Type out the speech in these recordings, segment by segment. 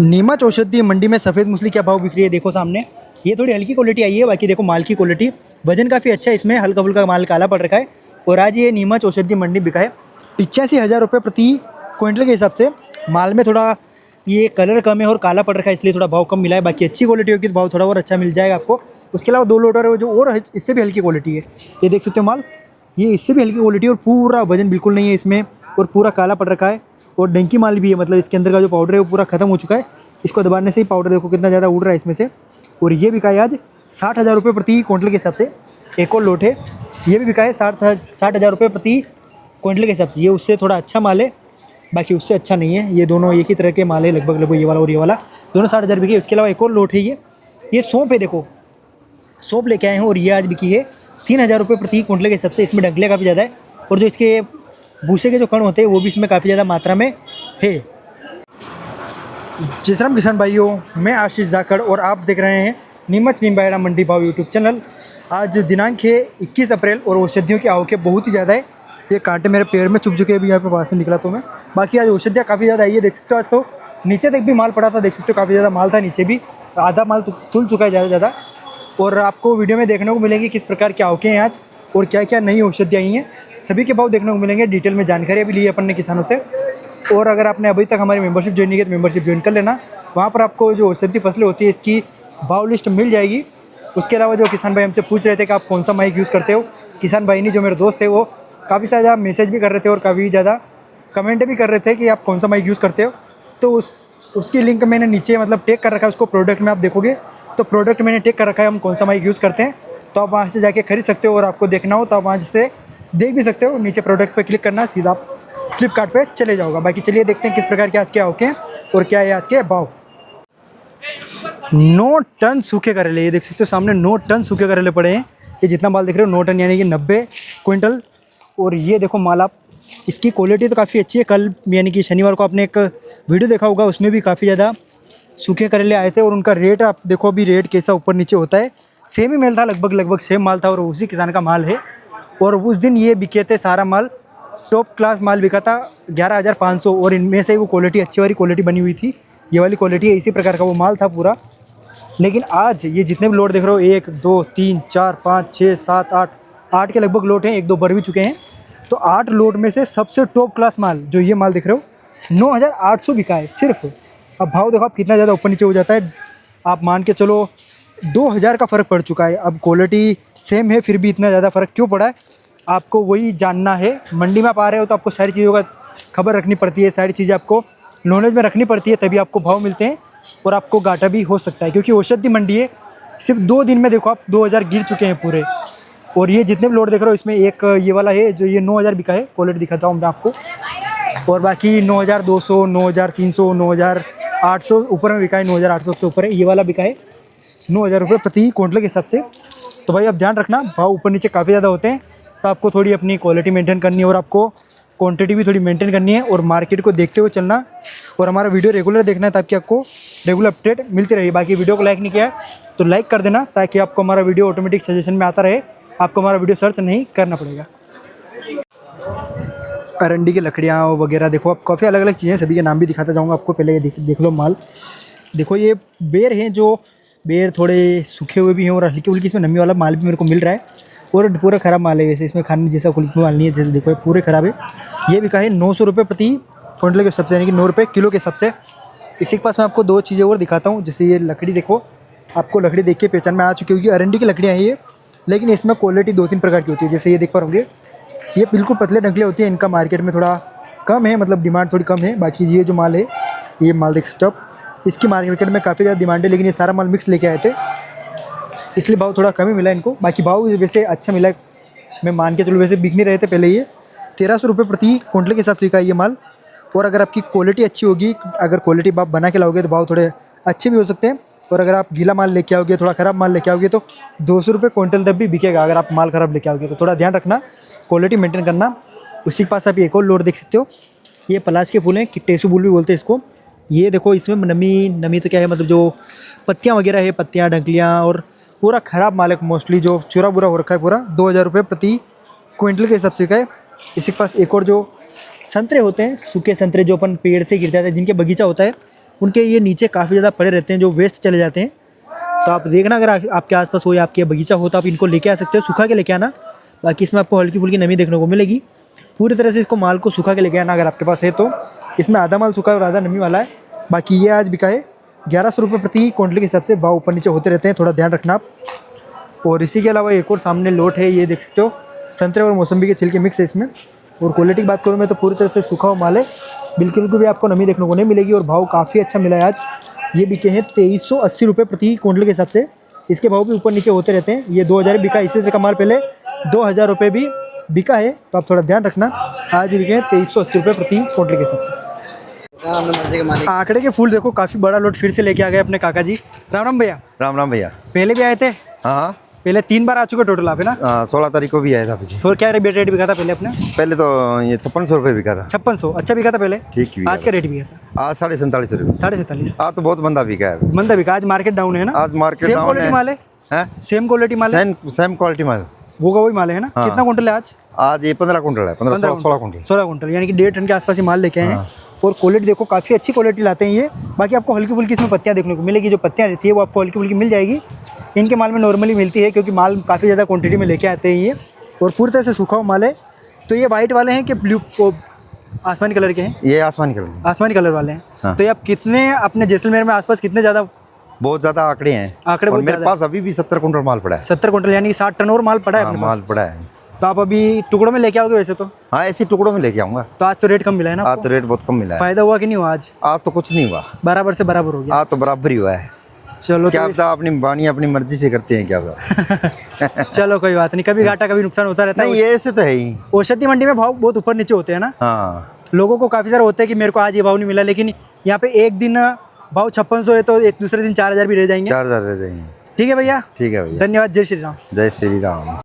नीमच औषधि मंडी में सफ़ेद मूसली क्या भाव बिक रही है देखो सामने। ये थोड़ी हल्की क्वालिटी आई है, बाकी देखो माल की क्वालिटी वजन काफ़ी अच्छा है, इसमें हल्का फुल्का माल काला पड़ रखा है। और आज ये नीमच औषधि मंडी बिका है 85,000 रुपये प्रति क्विंटल के हिसाब से। माल में थोड़ा ये कलर कम है और काला पड़ रखा है, इसलिए थोड़ा भाव कम मिला है। बाकी अच्छी क्वालिटी होगी तो भाव थोड़ा और अच्छा मिल जाएगा आपको। उसके अलावा 2 लोडर है जो और इससे भी हल्की क्वालिटी है, ये देख सकते हो माल, ये इससे भी हल्की क्वालिटी और पूरा वजन बिल्कुल नहीं है इसमें और पूरा काला पड़ रखा है। और डंकी माल भी है, मतलब इसके अंदर का जो पाउडर है वो पूरा खत्म हो चुका है। इसको दबाने से ही पाउडर देखो कितना ज़्यादा उड़ रहा है इसमें से। और ये बिका है आज 60,000 रुपये प्रति क्विंटल के हिसाब से। एक और लोट है, ये भी बिका है 60,000 रुपये प्रति क्विंटल के हिसाब से। ये उससे थोड़ा अच्छा माल है, बाकी उससे अच्छा नहीं है। ये दोनों एक ही तरह के माल है लगभग, ये वाला और ये वाला दोनों 60,000 बिके। उसके अलावा एक और लोट है, ये सौंफ है, देखो सौंफ लेके आए हैं और ये आज बिकी है 3,000 रुपये प्रति क्विंटल के हिसाब से। इसमें डंकले काफ़ी ज़्यादा है और जो इसके भूसे के जो कण होते हैं वो भी इसमें काफ़ी ज़्यादा मात्रा में है। जय श्री राम किसान भाइयों, मैं आशीष जाखड़ और आप देख रहे हैं नीमच निम्बाहेड़ा मंडी भाव यूट्यूब चैनल। आज दिनांक है 21 अप्रैल और औषधियों की आवकें बहुत ही ज़्यादा है। ये कांटे मेरे पैर में चुभ चुके हैं, अभी यहाँ पे पास में निकला तो मैं। बाकी आज औषधियाँ काफ़ी ज़्यादा आई है, देख सकते हो। आज तो नीचे तक भी माल पड़ा था, देख सकते हो काफ़ी ज़्यादा माल था, नीचे भी आधा माल तुल चुका है ज़्यादा। और आपको वीडियो में देखने को मिलेंगे किस प्रकार की आवकें हैं आज और क्या क्या नई औषधियाँ आई हैं, सभी के भाव देखने को मिलेंगे। डिटेल में जानकारी भी ली है अपन ने किसानों से। और अगर आपने अभी तक हमारी मेंबरशिप ज्वाइन नहीं की तो मेंबरशिप ज्वाइन कर लेना। वहाँ पर आपको जो औषधि फसलें होती है इसकी भाव लिस्ट मिल जाएगी। उसके अलावा जो किसान भाई हमसे पूछ रहे थे कि आप कौन सा माइक यूज़ करते हो, किसान भाई नहीं जो मेरे दोस्त थे वो काफ़ी ज़्यादा मैसेज भी कर रहे थे और काफ़ी ज़्यादा कमेंट भी कर रहे थे कि आप कौन सा माइक यूज़ करते हो। तो उसकी लिंक मैंने नीचे मतलब टेग कर रखा है, उसको प्रोडक्ट में आप देखोगे तो प्रोडक्ट मैंने टेग कर रखा है हम कौन सा माइक यूज़ करते हैं। तो आप वहाँ से जाके खरीद सकते हो और आपको देखना हो तो आप वहाँ से देख भी सकते हो। नीचे प्रोडक्ट पे क्लिक करना, सीधा आप फ्लिपकार्ट पे चले जाओगा। बाकी चलिए देखते हैं किस प्रकार के आज के आवके हैं और क्या है आज के भाव। 9 टन सूखे करेले, ये देख सकते हो सामने 9 टन सूखे करेले पड़े हैं। ये जितना माल देख रहे हो 9 टन यानी कि 90 क्विंटल। और ये देखो माल, आप इसकी क्वालिटी तो काफ़ी अच्छी है। कल यानी कि शनिवार को आपने एक वीडियो देखा होगा, उसमें भी काफ़ी ज़्यादा सूखे करेले आए थे और उनका रेट आप देखो अभी रेट कैसा ऊपर नीचे होता है। सेम ही मेल था, लगभग सेम माल था और उसी किसान का माल है। और उस दिन ये बिके थे, सारा माल टॉप क्लास माल बिका था 11,500 और इनमें से वो क्वालिटी अच्छी वाली क्वालिटी बनी हुई थी। ये वाली क्वालिटी है, इसी प्रकार का वो माल था पूरा। लेकिन आज ये जितने भी लोड देख रहे हो 1 2 3 4 5 6 7 8 के लगभग लोड हैं, 1-2 भर भी चुके हैं। तो 8 लोड में से सबसे टॉप क्लास माल जो ये माल दिख रहे हो 9,800 बिका है सिर्फ। अब भाव देखो आप कितना ज़्यादा ऊपर नीचे हो जाता है। आप मान के चलो 2,000 का फ़र्क पड़ चुका है। अब क्वालिटी सेम है फिर भी इतना ज़्यादा फ़र्क क्यों पड़ा है, आपको वही जानना है। मंडी में आप आ रहे हो तो आपको सारी चीज़ों का खबर रखनी पड़ती है, सारी चीज़ें आपको नॉलेज में रखनी पड़ती है, तभी आपको भाव मिलते हैं और आपको घाटा भी हो सकता है। क्योंकि औषधि मंडी है, सिर्फ 2 दिन में देखो आप 2,000 गिर चुके हैं पूरे। और ये जितने भी लोड देख रहे हो इसमें एक ये वाला है जो ये 9,000 बिका है, क्वालिटी दिखाता हूँ मैं आपको। और बाकी 9,200 9,300 9,800 ऊपर में बिका है, 9,800 से ऊपर है। ये वाला बिका है 9,000 रुपये प्रति क्विंटल के हिसाब से। तो भाई आप ध्यान रखना, भाव ऊपर नीचे काफ़ी ज़्यादा होते हैं, तो आपको थोड़ी अपनी क्वालिटी मेंटेन करनी है और आपको क्वांटिटी भी थोड़ी मेंटेन करनी है और मार्केट को देखते हुए चलना। और हमारा वीडियो रेगुलर देखना है ताकि आपको रेगुलर अपडेट मिलती रहे। बाकी वीडियो को लाइक नहीं किया है तो लाइक कर देना ताकि आपको हमारा वीडियो ऑटोमेटिक सजेशन में आता रहे, आपको हमारा वीडियो सर्च नहीं करना पड़ेगा। अरंडी की लकड़ियाँ वगैरह देखो आप, काफ़ी अलग अलग चीज़ें, सभी के नाम भी दिखाता जाऊँगा आपको। पहले ये देख लो माल, देखो ये बेर हैं, जो बेर थोड़े सूखे हुए भी हैं और हल्की फुल्की इसमें नमी वाला माल भी मेरे को मिल रहा है। और पूरा ख़राब माल है, वैसे इसमें खाने जैसा कुल माल नहीं है। जैसे देखो ये पूरे ख़राब है। ये बिका है 900 रुपये प्रति क्विंटल के हिसाब से, यानी कि 9 रुपये किलो के हिसाब से। इसी के पास मैं आपको 2 चीज़ें और दिखाता हूँ। जैसे ये लकड़ी देखो, आपको लकड़ी देख के पहचान में आ चुकी होगी, अरंडी की लकड़ियाँ हैं ये। लेकिन इसमें क्वालिटी 2-3 प्रकार की होती है। जैसे ये देख पा रहे होंगे, ये बिल्कुल पतले डंकले होती है, इनका मार्केट में थोड़ा कम है, मतलब डिमांड थोड़ी कम है। बाकी ये जो माल है, ये माल देख सकते हो आप, इसकी मार्केट में काफ़ी ज़्यादा डिमांड है। लेकिन ये सारा माल मिक्स लेके आए थे, इसलिए भाव थोड़ा कम ही मिला इनको। बाकी भाव वैसे अच्छा मिला, मैं मान के चलो वैसे बिक नहीं रहे थे पहले। ये 1,300 रुपये प्रति क्विंटल के हिसाब से बिका ये माल। और अगर आपकी क्वालिटी अच्छी होगी, अगर क्वालिटी आप बना के लाओगे तो भाव थोड़े अच्छे भी हो सकते हैं। और अगर आप गीला माल लेके आओगे, थोड़ा ख़राब माल लेके आओगे तो 200 रुपये क्विंटल तक भी बिकेगा। अगर आप माल ख़राब लेके आओगे तो थोड़ा ध्यान रखना, क्वालिटी मेंटेन करना। उसी के पास आप एक और लोड देख सकते हो, ये पलाश के फूल हैं, टेसू फूल भी बोलते हैं इसको। ये देखो इसमें नमी तो क्या है, मतलब जो पत्तियाँ वगैरह है, पत्तियाँ डंकलियाँ, और पूरा ख़राब माल है मोस्टली, जो चूरा बुरा हो रखा है पूरा। 2,000 रुपये प्रति क्विंटल के हिसाब से बिका है। इसी के पास एक और जो संतरे होते हैं, सूखे संतरे जो अपन पेड़ से गिर जाते हैं, जिनके बगीचा होता है, उनके ये नीचे काफ़ी ज़्यादा पड़े रहते हैं जो वेस्ट चले जाते हैं। तो आप देखना अगर आपके आसपास हो या आपके बगीचा हो तो आप इनको लेके आ सकते हो, सुखा के लेके आना। बाकी इसमें आपको हल्की फुल्की नमी देखने को मिलेगी। पूरी तरह से इसको माल को सुखा के लेके आना अगर आपके पास है तो। इसमें आधा माल सूखा और आधा नमी वाला है। बाकी ये आज बिका है 1100 रुपये प्रति क्विंटल के हिसाब से। भाव ऊपर नीचे होते रहते हैं, थोड़ा ध्यान रखना आप। और इसी के अलावा एक और सामने लोट है, ये देख सकते हो, संतरे और मौसम्बी के छिलके मिक्स है इसमें। और क्वालिटी की बात करूँ मैं तो पूरी तरह से सूखा हुआ माल है, बिल्कुल भी आपको नमी देखने को नहीं मिलेगी। और भाव काफ़ी अच्छा मिला है आज। ये बिके हैं 2380 रुपये प्रति क्विंटल के हिसाब से। इसके भाव भी ऊपर नीचे होते रहते हैं। ये 2000 बिका, इसी तरह का माल पहले 2000 रुपये भी बिका है, तो आप थोड़ा ध्यान रखना। आज बिके हैं 2380 रुपये प्रति क्विंटल के हिसाब से। आंकड़े के फूल देखो, काफ़ी बड़ा लोट फिर से लेके आ गए अपने काका जी। राम राम भैया। राम राम भैया। पहले भी आए थे? हाँ, पहले 3 बार आ चुके टोटल आप, है ना? 16 तारीख को भी आया था पीछे। सो क्या रेट बिका था पहले अपने? पहले तो ये 5600 रुपये बिका था। 5600 अच्छा बिका था पहले। ठीक बिका आज का रेट बिका था? आज 47.5 रुपये। 47.5। आज तो बहुत मंदा बिका है। मंदा बिका आज, मार्केट डाउन है ना? आज मार्केट सेम डाउन क्वालिटी माल है? सेम क्वालिटी माल है, सेम क्वालिटी माल वो का वही माल है ना? हाँ। कितना कुंटल है आज? आज ये 15 कुंटल है, 16 कुंटल। 16 कुंटल, यानी कि 1.5 टन के आसपास ही माल लेके आए हैं। और क्वालिटी देखो, काफ़ी अच्छी क्वालिटी लाते हैं ये। बाकी आपको हल्की फुल्की इसमें पत्तियाँ देखने को मिलेगी, जो पत्तियाँ रहती है वो आपको हल्की फुल्की मिल जाएगी। इनके माल में नॉर्मली मिलती है, क्योंकि माल काफ़ी ज़्यादा क्वांटिटी में लेके आते हैं ये। और पूरी तरह से सूखा हुआ माल है। तो ये वाइट वाले हैं कि ब्लू आसमानी कलर के हैं? ये आसमानी कलर। आसमानी कलर वाले हैं। हाँ। तो ये आप कितने अपने जैसलमेर में आसपास कितने ज़्यादा? बहुत ज़्यादा आंकड़े हैं। आंकड़े और बहुत मेरे ज़्यादा पास अभी भी 70 कुंटल माल पड़ा है। 70 कुंटल, यानी कि 60 टन और माल पड़ा है हाँ, अपने माल पास। पड़ा है। तो आप अभी टुकड़ों में लेके आओगे वैसे तो? हाँ, ऐसी टुकड़ों में लेके आऊँगा। तो आज तो रेट कम मिला है ना आज आपको? तो रेट बहुत कम मिला है। फायदा हुआ कि नहीं हुआ आज? आज तो कुछ नहीं हुआ, बराबर से बराबर हो गया। आज तो बराबर ही हुआ है। चलो क्या तो पता अपनी वाणी अपनी मर्जी से करते हैं, क्या पता। चलो कोई बात नहीं, कभी घाटा कभी नुकसान होता रहता है। नहीं, ये ऐसे तो है ही। औषधि मंडी में भाव बहुत ऊपर नीचे होते हैं ना? हाँ, लोगों को काफ़ी सारा होता है कि मेरे को आज ये भाव नहीं मिला, लेकिन यहाँ पे एक दिन भाव 5600 है तो एक दूसरे दिन 4000 भी रह जाएंगे। 4000 रह जाएंगे। ठीक है भैया, ठीक है भैया। धन्यवाद। जय श्री राम। जय श्री राम।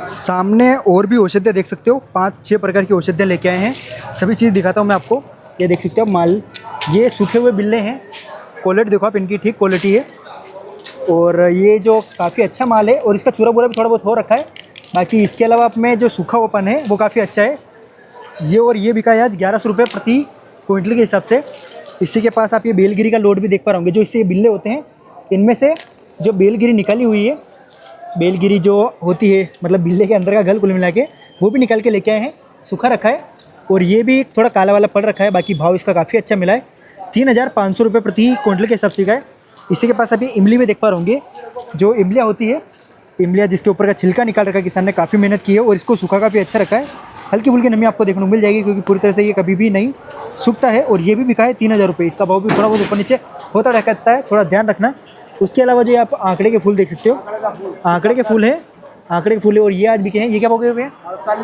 सामने और भी औषधियाँ देख सकते हो, 5-6 प्रकार की औषधियाँ लेके आए हैं। सभी चीज़ दिखाता हूँ मैं आपको। ये देख सकते हो माल, ये सूखे हुए बिल्ले हैं। क्वालिटी देखो आप, इनकी ठीक क्वालिटी है। और ये जो काफ़ी अच्छा माल है, और इसका चूरा बूरा भी थोड़ा बहुत हो रखा है। बाकी इसके अलावा आप में जो सूखा हुआपन है वो काफ़ी अच्छा है ये। और ये बिका है आज 1100 रुपये प्रति क्विंटल के हिसाब से। इसी के पास आप ये बेलगिरी का लोड भी देख पा रहे होंगे, जो इससे बिल्ले होते हैं। इनमें से जो बेलगिरी निकाली हुई है, बेलगिरी जो होती है मतलब बिल्ले के अंदर का गल कुल मिला के, वो भी निकाल के लेके आए हैं। सूखा रखा है और ये भी थोड़ा काला वाला पड़ रखा है। बाकी भाव इसका काफ़ी अच्छा मिला है, 3500 रुपये प्रति क्विंटल के हिसाब से का है। इसी के पास आप ये इमली भी देख पा रहे होंगे, जो इमलियाँ होती है, इमलियाँ जिसके ऊपर का छिलका निकाल रखा है किसान ने, काफ़ी मेहनत की है। और इसको सूखा काफ़ी अच्छा रखा है। हल्की फुल्की नमी आपको देखने को मिल जाएगी, क्योंकि पूरी तरह से ये कभी भी नहीं सूखता है। और ये भी बिका है 3000 रुपये। इसका भाव भी थोड़ा बहुत ऊपर नीचे होता रहता है, थोड़ा ध्यान रखना। उसके अलावा जो आप आंकड़े के फूल देख सकते हो, आंकड़े के फूल है, आंकड़े के फूल है। और ये आज बिके हैं, ये क्या भाव के हुए हैं?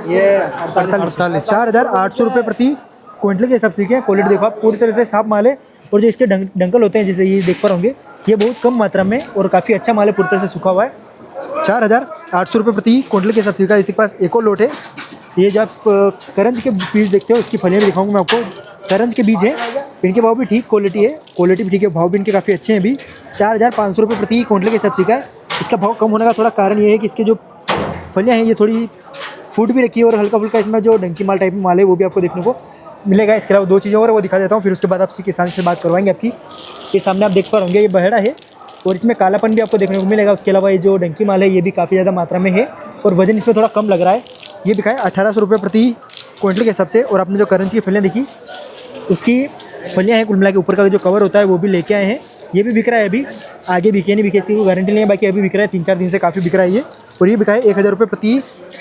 ये 48, 4800 रुपये प्रति क्विंटल के हिसाब से। क्वालिटी देखो आप, पूरी तरह से साफ माल है। और जो इसके डंकल होते हैं, जैसे ये देख पा रहे होंगे, ये बहुत कम मात्रा में और काफ़ी अच्छा माल है, पूरी तरह से सूखा हुआ है। 4800 रुपये प्रति क्विंटल के हिसाब से। इसके पास एक और लोट है। ये जब करंज के बीज देखते हो, इसकी फलियाँ भी दिखाऊंगा मैं आपको। करंज के बीज है, इनके भाव भी ठीक क्वालिटी है, क्वालिटी भी ठीक है, भाव भी इनके काफ़ी अच्छे हैं। अभी 4500 रुपये प्रति क्विंटल के हिसाब से है। इसका भाव कम होने का थोड़ा कारण ये है कि इसके जो फलियाँ हैं ये थोड़ी फूट भी रखी है, और हल्का फुल्का इसमें जो डंकी माल टाइप में माल है वो भी आपको देखने को मिलेगा। इसके अलावा 2 चीज़ें और वो दिखा देता हूँ, फिर उसके बाद आपसे किसान से बात करवाएंगे आपकी। ये सामने आप देख पा रहे होंगे, ये बहेड़ा है और इसमें कालापन भी आपको देखने को मिलेगा। उसके अलावा ये जो डंकी माल है ये भी काफ़ी ज़्यादा मात्रा में है, और वजन इसमें थोड़ा कम लग रहा है। ये बिका है 1800 रुपये प्रति क्विंटल के हिसाब से। और आपने जो करंज की फलियाँ देखी, उसकी फलियाँ हैं कुल मिला के, ऊपर का जो कवर होता है वो भी लेके आए हैं। ये भी बिक रहा है अभी, आगे बिके नहीं बिके इसकी कोई गारंटी नहीं है। बाकी अभी बिक रहा है, 3-4 दिन से काफ़ी बिक रहा है ये। और ये बिका है 1000 रुपये प्रति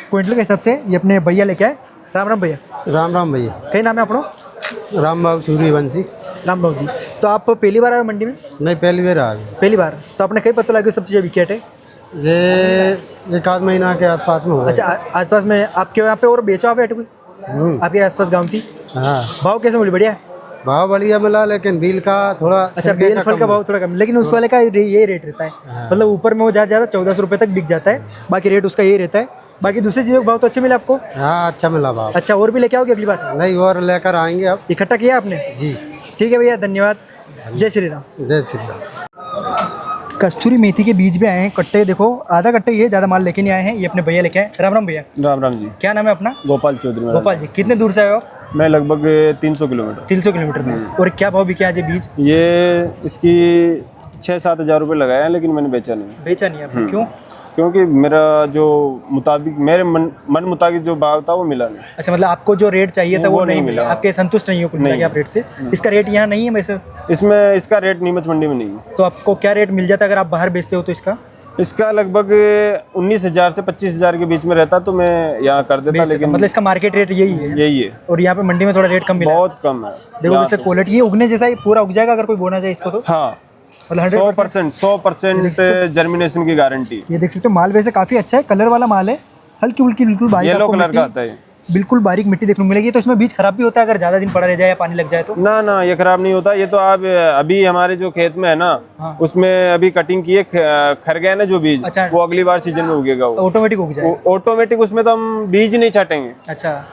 क्विंटल के हिसाब से। ये अपने भैया लेके आए। राम राम भैया। राम राम भैया। कई नाम है अपना? राम बाबू सूर्यवंशी। राम बाबू जी, तो आप पहली बार आए मंडी में? नहीं, पहली बार आ गई। पहली बार? तो आपने कई पता लगे सब चीज़ें विकेट है? ये 1 महीना के आसपास में हो गया। अच्छा, आसपास में आपके यहाँ पे और बेचा हुआ है कोई आपके आसपास गाँव थी? हाँ। भाव कैसे मिले? बढ़िया भाव बढ़िया मिला, लेकिन बिल का थोड़ा। अच्छा, बेल फल का भाव थोड़ा कम, लेकिन उस वाले का ये रेट रहता है। मतलब ऊपर में वो ज़्यादा 1400 रुपये तक बिक जाता है, बाकी रेट उसका ये रहता है। बाकी दूसरी चीज़ों का भाव तो अच्छे मिले आपको? हाँ, अच्छा मिला भाव। अच्छा, और भी लेके आओगे अगली बार? नहीं, और लेकर आएंगे अब। इकट्ठा किया आपने? जी ठीक है भैया, धन्यवाद। जय श्री राम। जय श्री राम। कस्तूरी मेथी के बीज भी आए हैं, कट्टे देखो, आधा कट्टे ये, ज़्यादा माल लेके नहीं आए हैं, ये अपने भैया लेके आए। राम राम भैया। राम राम जी। क्या नाम है अपना? गोपाल चौधरी मेरा गोपाल जी, कितने दूर से आए हो आप? नाम। मैं लगभग 300 किलोमीटर। 300 किलोमीटर दूर। और क्या भाव बिके आज ये बीज? ये इसकी 6-7 हज़ार रुपये लगाए हैं, लेकिन मैंने बेचा नहीं। बेचा नहीं आपने, क्यों? क्योंकि मेरा जो मुताबिक मेरे मन मुताबिक जो भाव था वो मिला नहीं। अच्छा, मतलब आपको जो रेट चाहिए था वो नहीं मिला, मिला। आपके संतुष्ट नहीं हो कुल मिला के आप रेट से। इसका रेट यहाँ नहीं है वैसे? इसमें इसका रेट नीमच मंडी में नहीं है। तो आपको क्या रेट मिल जाता अगर आप बाहर बेचते हो तो इसका? इसका लगभग 19,000 से 25,000 के बीच में रहता तो मैं यहाँ कर देता, लेकिन मतलब इसका मार्केट रेट यही है। यही है। और यहाँ पे मंडी में थोड़ा रेट कम मिला है। बहुत कम है। देखो जैसे क्वालिटी ये उगने जैसा ही पूरा उग जाएगा अगर कोई बोना चाहिए इसको तो। हाँ, मतलब 100% जर्मिनेशन की गारंटी। ये देख सकते हो माल वैसे काफ़ी अच्छा है, कलर वाला माल है, हल्की उल्की बिल्कुल बारीक, येलो आपको कलर का मिट्टी- आता है। बिल्कुल बारीक मिट्टी देखने को मिलेगी। तो इसमें बीज खराब भी होता है अगर ज़्यादा दिन पड़ा रह जाए या पानी लग जाए तो? ना, ये खराब नहीं होता। ये तो आप अभी हमारे जो खेत में है ना, हाँ। उसमें अभी कटिंग की है, खर गया ना जो बीज, अच्छा। वो अगली बार सीजन में उगेगा। वो ऑटोमेटिक उग जाए। ऑटोमेटिक, उसमें तो हम बीज नहीं छाटेंगे। अच्छा,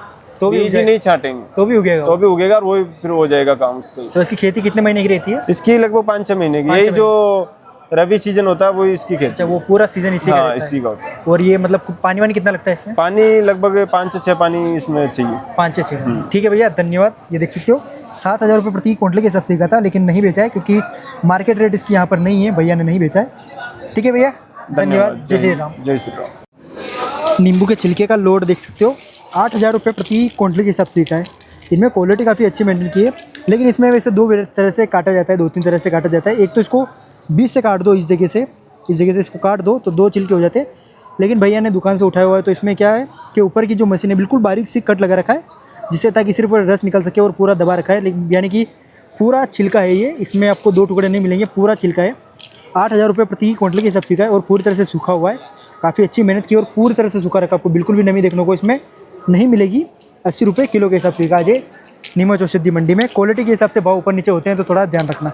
तो भी उग बीज जाए- नहीं छाटेंगे तो भी उगेगा तो भी उगेगा, और वो फिर हो जाएगा काम उससे। तो इसकी खेती कितने महीने की रहती है? इसकी लगभग 5-6 महीने की। यही जो रबी सीजन होता है वो इसकी खेती। अच्छा, वो पूरा सीजन इसी का हाँ, रहता है। इसी का होता है। और ये मतलब पानी वानी कितना लगता है इसमें? पानी लगभग 5 से 6 पानी इसमें चाहिए। 5-6। ठीक है भैया, धन्यवाद। ये देख सकते हो 7,000 रुपये प्रति क्विंटल के हिसाब से बिका था, लेकिन नहीं बेचा है क्योंकि मार्केट रेट इसकी यहाँ पर नहीं है, भैया ने नहीं बेचा है। ठीक है भैया, धन्यवाद। जय श्री राम। जय श्री राम। नींबू के छिलके का लोड देख सकते हो, 8,000 रुपये प्रति क्विंटल के हिसाब से बिका है। इनमें क्वालिटी काफ़ी अच्छी मेंटेन की है, लेकिन इसमें वैसे दो तरह से काटा जाता है, 2-3 तरह से काटा जाता है। एक तो इसको 20 से काट दो, इस जगह से इसको काट दो तो 2 छिलके हो जाते हैं। लेकिन भैया ने दुकान से उठाया हुआ है, तो इसमें क्या है कि ऊपर की जो मशीन है बिल्कुल बारीक सी कट लगा रखा है, जिससे ताकि सिर्फ रस निकल सके, और पूरा दबा रखा है। लेकिन यानी कि पूरा छिलका है ये, इसमें आपको 2 टुकड़े नहीं मिलेंगे, पूरा छिलका है। 8,000 रुपये प्रति क्विंटल के हिसाब से बिका है और पूरी तरह से सूखा हुआ है। काफ़ी अच्छी मेहनत की और पूरी तरह से सूखा रखा, आपको बिल्कुल भी नमी देखने को इसमें नहीं मिलेगी। 80 रुपये किलो के हिसाब से बिका आज नीमच औषधि मंडी में। क्वालिटी के हिसाब से भाव ऊपर नीचे होते हैं, तो थोड़ा ध्यान रखना।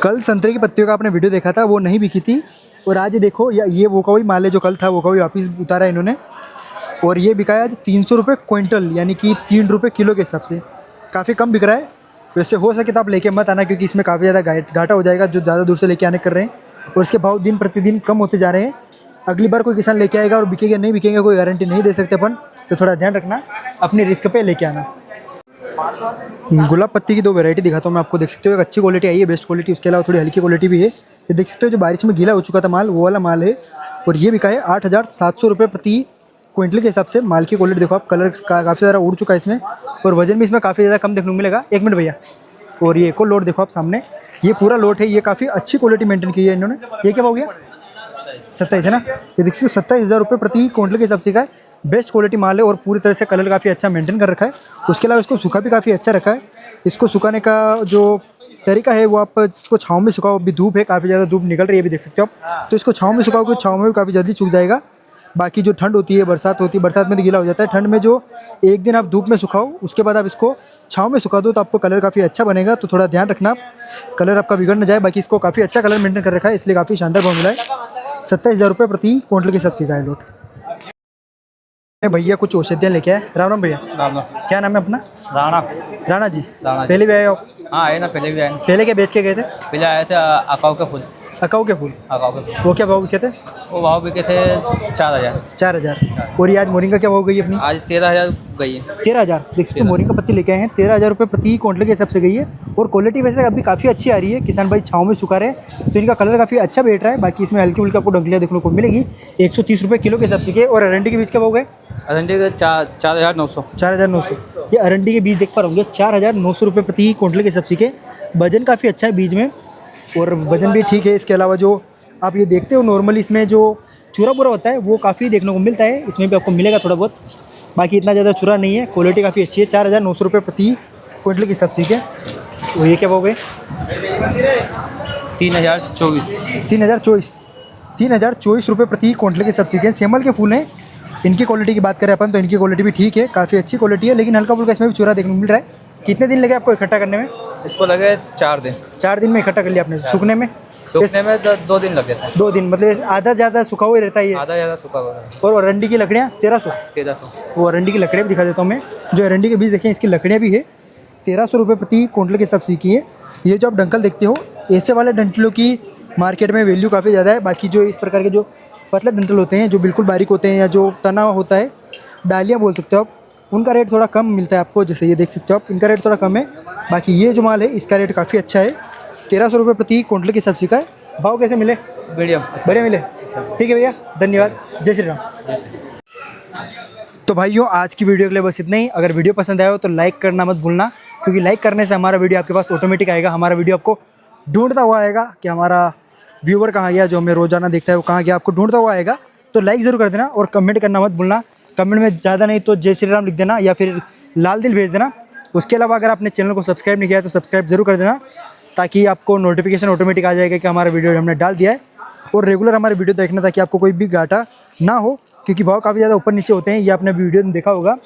कल संतरे की पत्तियों का आपने वीडियो देखा था, वो नहीं बिकी थी। और आज देखो ये वो का वही माल है जो कल था, वो का वही वापस उतारा इन्होंने, और ये बिका है आज 300 रुपये क्विंटल, यानी कि 3 रुपये किलो के हिसाब से। काफ़ी कम बिक रहा है। वैसे हो सके तो आप लेके मत आना, क्योंकि इसमें काफ़ी ज़्यादा घाटा हो जाएगा जो ज़्यादा दूर से लेके आने कर रहे हैं, और इसके भाव दिन प्रतिदिन कम होते जा रहे हैं। अगली बार कोई किसान लेके आएगा और बिकेगा नहीं बिकेगा कोई गारंटी नहीं दे सकते अपन, तो थोड़ा ध्यान रखना, अपनी रिस्क पे लेके आना। गुलाब पत्ती की 2 वैरायटी दिखाता हूँ मैं आपको। देख सकते हो एक अच्छी क्वालिटी आई है, बेस्ट क्वालिटी, उसके अलावा थोड़ी हल्की क्वालिटी भी है। ये देख सकते हो जो बारिश में गीला हो चुका था माल, वो वाला माल है, और ये बिका है 8,700 रुपये प्रति क्विंटल के हिसाब से। माल की क्वालिटी देखो आप, कलर काफ़ी ज़्यादा उड़ चुका है इसमें, और वजन भी इसमें काफ़ी ज़्यादा कम देखने को मिलेगा। 1 मिनट भैया। और ये एक और लोड देखो आप सामने, ये पूरा लोड है, ये काफ़ी अच्छी क्वालिटी मेंटेन की है इन्होंने। ये क्या हो गया? 27 है ना? ये देख सकते हो 27,000 रुपये प्रति क्विंटल के हिसाब से का है। बेस्ट क्वालिटी माल है और पूरी तरह से कलर काफ़ी अच्छा मेंटेन कर रखा है। उसके अलावा इसको सूखा भी काफ़ी अच्छा रखा है। इसको सुखाने का जो तरीका है वो आप इसको छाँव में सुखाओ। अभी धूप है, काफ़ी ज़्यादा धूप निकल रही है, अभी देख सकते हो आप। तो इसको छाँव में सुखाओगे, छाँव में भी काफ़ी जल्दी सूख जाएगा। बाकी जो ठंड होती है, बरसात होती है, बरसात में तो गीला हो जाता है। ठंड में जो एक दिन आप धूप में सुखाओ, उसके बाद आप इसको छाँव में सुखा दो, तो आपको कलर काफ़ी अच्छा बनेगा। तो थोड़ा ध्यान रखना, कलर आपका बिगड़ न जाए। बाकी इसको काफ़ी अच्छा कलर मेंटेन कर रखा है, इसलिए काफ़ी शानदार भाव मिला है। 27,000 रुपये प्रति क्विंटल के हिसाब से का है लोट। भैया कुछ औषधियाँ लेके आए। राम राम भैया। राम। क्या नाम है अपना? राणा। राणा जी। राणा। पहले भी आए हो? हाँ आए ना, पहले भी आए ना। पहले क्या बेच के गए थे? पहले आए थे अकाऊ के फूल। अकाऊ के फूल। अकाऊ के फूल वो क्या भाव बिके थे? वो भाव बिके थे 4,000। 4,000। और ये आज मोरिंगा क्या भाव गई अपनी? आज 13,000 गई है। 13,000। देख सकते हो मोरिंगा पत्ती लेके आए हैं, 13,000 रुपये प्रति क्विंटल के हिसाब से गई है। और क्वालिटी वैसे अभी काफ़ी अच्छी आ रही है। किसान भाई छाँव में सुखा रहे हैं, तो इनका कलर काफ़ी अच्छा बैठ रहा है। बाकी इसमें हल्की फुल्की आपको डंकलियाँ देखने को मिलेगी। 130 रुपये किलो के हिसाब से गए। और अरंडी के बीज क्या भाव गए? अरंडी के 4,900। 4,900। ये अरंडी के बीज देख पा रहे होंगे, 4,900 रुपये प्रति क्विंटल के हिसाब से। वजन काफ़ी अच्छा है बीज में, और वजन भी ठीक है। इसके अलावा जो आप ये देखते हो नॉर्मली इसमें जो चूरा बुरा होता है वो काफ़ी देखने को मिलता है, इसमें भी आपको मिलेगा थोड़ा बहुत। बाकी इतना ज़्यादा चूरा नहीं है, क्वालिटी काफ़ी अच्छी है। 4,900 रुपये प्रति क्विंटल के हिसाब से। तो ये क्या भाव गए? 3,024। 3,024 रुपये प्रति क्विंटल के हिसाब से। सेमल के फूल हैं। इनकी क्वालिटी की बात करें अपन तो इनकी क्वालिटी भी ठीक है, काफ़ी अच्छी क्वालिटी है, लेकिन हल्का फुल्का इसमें भी चूरा देखने को मिल रहा है। कितने दिन लगे आपको इकट्ठा करने में? इसको लगे 4 दिन। 4 दिन में इकट्ठा कर लिया आपने। सूखने में? सूखने में 2 दिन लगे थे। 2 दिन, मतलब आधा ज़्यादा सूखा हुआ ही रहता है ये। आधा ज़्यादा सूखा हुआ है। और अरंडी की लकड़ियाँ 1300। वो अरंडी की लकड़ियाँ भी दिखा देता हूँ मैं। जो अरंडी के बीज देखें, इसकी लकड़ियाँ भी है 1300 रुपये प्रति क्विंटल के हिसाब से की है। ये जो आप डंकल देखते हो, ऐसे वाले डंटलों की मार्केट में वैल्यू काफ़ी ज़्यादा है। बाकी जो इस प्रकार के जो पतले डंठल होते हैं, जो बिल्कुल बारीक होते हैं, या जो तना होता है, डालियाँ बोल सकते हो आप, उनका रेट थोड़ा कम मिलता है आपको। जैसे ये देख सकते हो आप, इनका रेट थोड़ा कम है। बाकी ये जो माल है इसका रेट काफ़ी अच्छा है, 1300 रुपये प्रति क्विंटल के हिसाब से का है। भाव कैसे मिले? मीडियम। बढ़िया मिले। ठीक है भैया, धन्यवाद। जय श्री राम। तो भाइयों, आज की वीडियो के लिए बस इतना ही। अगर वीडियो पसंद आया हो तो लाइक करना मत भूलना, क्योंकि लाइक करने से हमारा वीडियो आपके पास ऑटोमेटिक आएगा। हमारा वीडियो आपको ढूंढता हुआ आएगा कि हमारा व्यूवर कहाँ गया, जो हमें रोजाना देखता है वो कहाँ गया, आपको ढूंढता हुआ आएगा। तो लाइक ज़रूर कर देना और कमेंट करना मत भूलना। कमेंट में ज़्यादा नहीं तो जय श्री राम लिख देना, या फिर लाल दिल भेज देना। उसके अलावा अगर आपने चैनल को सब्सक्राइब नहीं किया है तो सब्सक्राइब जरूर कर देना, ताकि आपको नोटिफिकेशन ऑटोमेटिक आ जाएगा कि हमारा वीडियो हमने डाल दिया है। और रेगुलर हमारे वीडियो देखना, ताकि आपको कोई भी घाटा ना हो, क्योंकि भाव काफ़ी ज़्यादा ऊपर नीचे होते हैं। ये आपने वीडियो में देखा होगा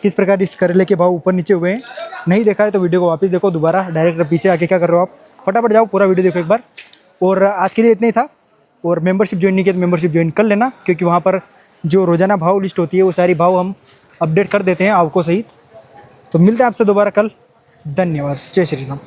किस प्रकार इस करेले के भाव ऊपर नीचे हुए हैं। नहीं देखा है तो वीडियो को वापस देखो दोबारा, डायरेक्ट पीछे आके क्या कर रहे हो आप, फटाफट जाओ पूरा वीडियो देखो एक बार। और आज के लिए इतना ही था। और मेंबरशिप ज्वाइन नहीं किया तो मेंबरशिप ज्वाइन कर लेना, क्योंकि वहाँ पर जो रोज़ाना भाव लिस्ट होती है वो सारी भाव हम अपडेट कर देते हैं आपको सही। तो मिलते हैं आपसे दोबारा कल। धन्यवाद। जय श्री राम।